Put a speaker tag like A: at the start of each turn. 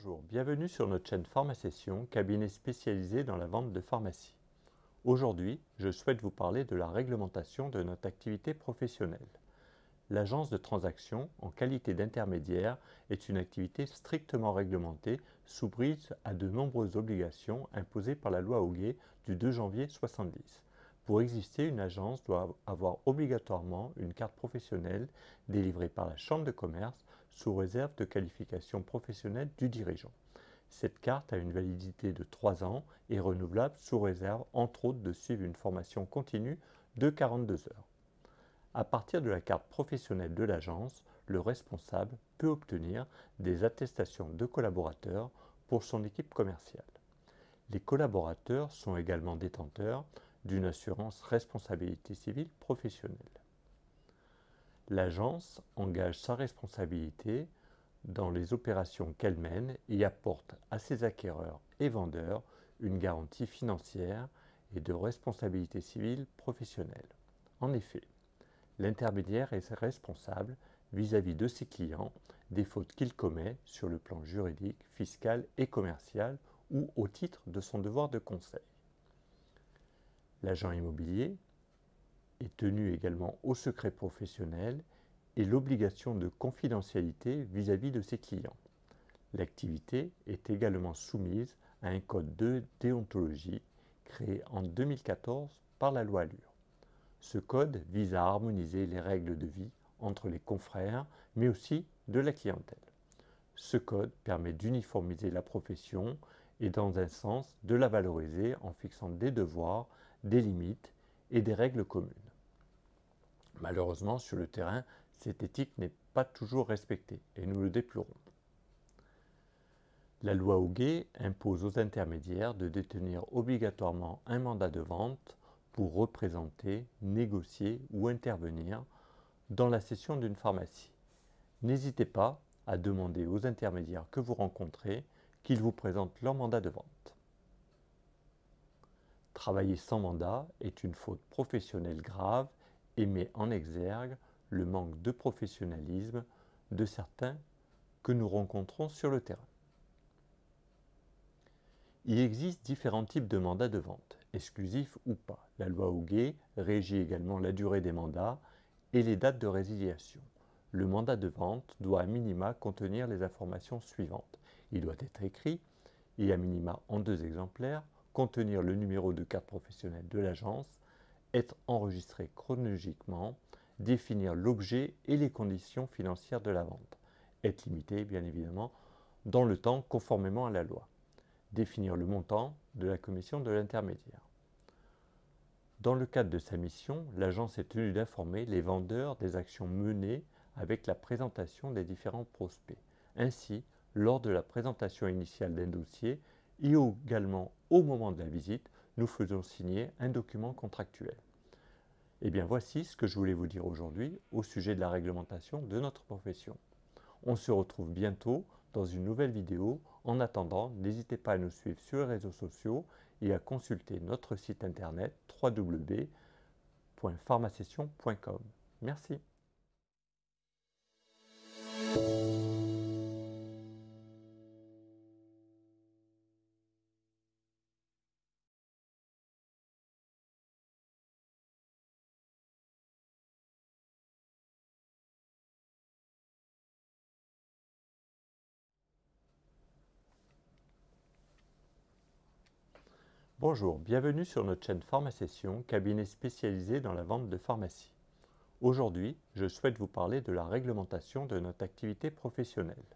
A: Bonjour, bienvenue sur notre chaîne Pharmacession, cabinet spécialisé dans la vente de pharmacie. Aujourd'hui, je souhaite vous parler de la réglementation de notre activité professionnelle. L'agence de transaction, en qualité d'intermédiaire, est une activité strictement réglementée, soumise à de nombreuses obligations imposées par la loi Hoguet du 2 janvier 1970. Pour exister, une agence doit avoir obligatoirement une carte professionnelle délivrée par la Chambre de commerce sous réserve de qualification professionnelle du dirigeant. Cette carte a une validité de 3 ans et renouvelable sous réserve, entre autres, de suivre une formation continue de 42 heures. À partir de la carte professionnelle de l'agence, le responsable peut obtenir des attestations de collaborateurs pour son équipe commerciale. Les collaborateurs sont également détenteurs d'une assurance responsabilité civile professionnelle. L'agence engage sa responsabilité dans les opérations qu'elle mène et apporte à ses acquéreurs et vendeurs une garantie financière et de responsabilité civile professionnelle. En effet, l'intermédiaire est responsable vis-à-vis de ses clients des fautes qu'il commet sur le plan juridique, fiscal et commercial ou au titre de son devoir de conseil. L'agent immobilier est tenu également au secret professionnel et l'obligation de confidentialité vis-à-vis de ses clients. L'activité est également soumise à un code de déontologie créé en 2014 par la loi Allure. Ce code vise à harmoniser les règles de vie entre les confrères, mais aussi de la clientèle. Ce code permet d'uniformiser la profession et, dans un sens, de la valoriser en fixant des devoirs, des limites et des règles communes. Malheureusement, sur le terrain, cette éthique n'est pas toujours respectée et nous le déplorons. La loi Hoguet impose aux intermédiaires de détenir obligatoirement un mandat de vente pour représenter, négocier ou intervenir dans la cession d'une pharmacie. N'hésitez pas à demander aux intermédiaires que vous rencontrez qu'ils vous présentent leur mandat de vente. Travailler sans mandat est une faute professionnelle grave et met en exergue le manque de professionnalisme de certains que nous rencontrons sur le terrain. Il existe différents types de mandats de vente, exclusifs ou pas. La loi Hoguet régit également la durée des mandats et les dates de résiliation. Le mandat de vente doit à minima contenir les informations suivantes. Il doit être écrit et à minima en 2 exemplaires, contenir le numéro de carte professionnelle de l'agence, être enregistré chronologiquement, définir l'objet et les conditions financières de la vente, être limité bien évidemment dans le temps conformément à la loi, définir le montant de la commission de l'intermédiaire. Dans le cadre de sa mission, l'agence est tenue d'informer les vendeurs des actions menées avec la présentation des différents prospects. Ainsi, lors de la présentation initiale d'un dossier et également au moment de la visite, nous faisons signer un document contractuel. Et bien voici ce que je voulais vous dire aujourd'hui au sujet de la réglementation de notre profession. On se retrouve bientôt dans une nouvelle vidéo. En attendant, n'hésitez pas à nous suivre sur les réseaux sociaux et à consulter notre site internet www.pharmacession.com. Merci. Bonjour, bienvenue sur notre chaîne Pharmacession, cabinet spécialisé dans la vente de pharmacie. Aujourd'hui, je souhaite vous parler de la réglementation de notre activité professionnelle.